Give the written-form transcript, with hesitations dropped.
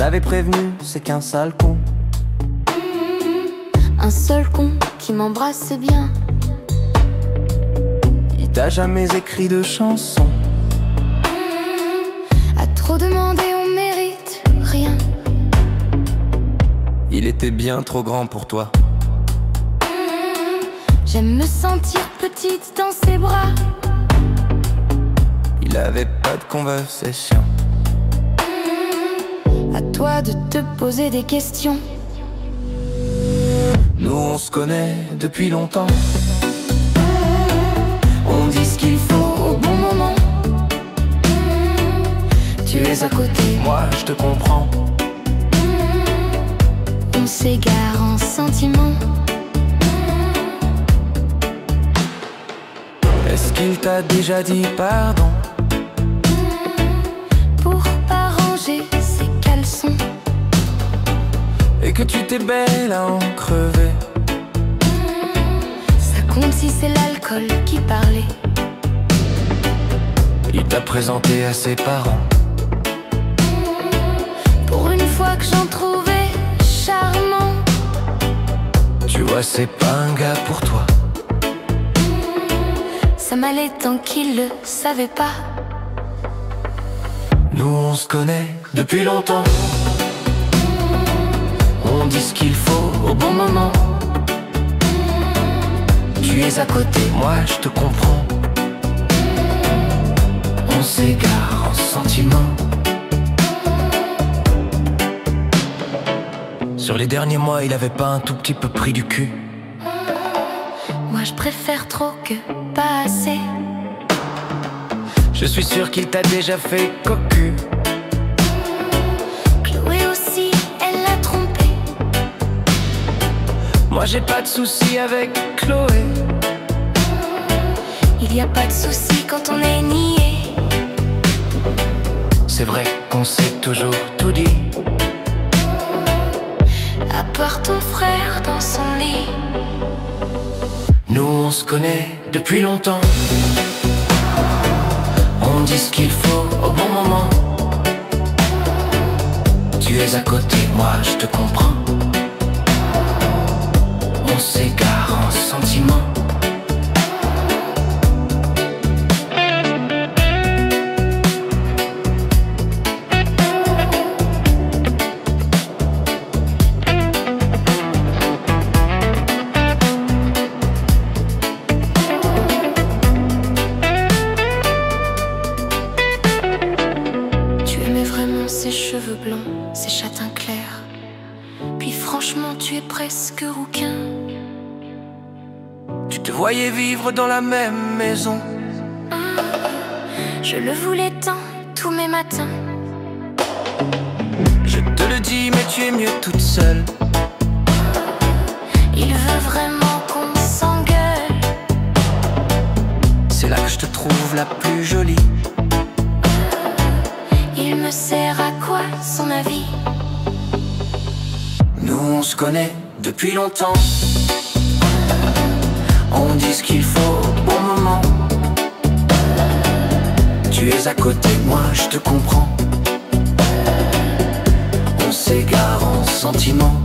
t'avais prévenu, c'est qu'un sale con. Un seul con qui m'embrasse bien. Il t'a jamais écrit de chanson. À trop demander, on mérite rien. Il était bien trop grand pour toi. J'aime me sentir petite dans ses bras. Il avait pas de conversation. À toi de te poser des questions. Nous on se connaît depuis longtemps. On dit ce qu'il faut au bon moment. Tu es à côté, Moi je te comprends. on s'égare en sentiments. Est-ce qu'il t'a déjà dit pardon? Pour pas ranger ses caleçons. Et que tu t'es belle à en crever. Ça compte si c'est l'alcool qui parlait. Il t'a présenté à ses parents. Pour une fois que j'en trouvais charmant. Tu vois, c'est pas un gars pour toi. Ça m'allait tant qu'il le savait pas. Nous on se connaît depuis longtemps. On dit ce qu'il faut au bon moment. Tu es à côté, moi je te comprends. On s'égare en sentiments. Sur les derniers mois, il avait pas un tout petit peu pris du cul. Moi je préfère trop que pas assez. Je suis sûr qu'il t'a déjà fait cocu. Chloé aussi, elle l'a trompé. Moi j'ai pas de soucis avec Chloé. Il y a pas de souci quand on est nié. C'est vrai qu'on s'est toujours tout dit. À part ton frère dans son lit. Nous on se connaît depuis longtemps. On dit ce qu'il faut au bon moment. Tu es à côté, moi je te comprends. On s'égare en sentiments. Ses cheveux blancs, ses châtains clairs. Puis franchement tu es presque rouquin. Tu te voyais vivre dans la même maison. Je le voulais tant, tous mes matins. Je te le dis mais tu es mieux toute seule. Il veut vraiment qu'on s'engueule. C'est là que je te trouve la plus jolie. Il me sert à quoi son avis? Nous on se connaît depuis longtemps. On dit ce qu'il faut au bon moment. Tu es à côté, moi je te comprends. On s'égare en sentiments.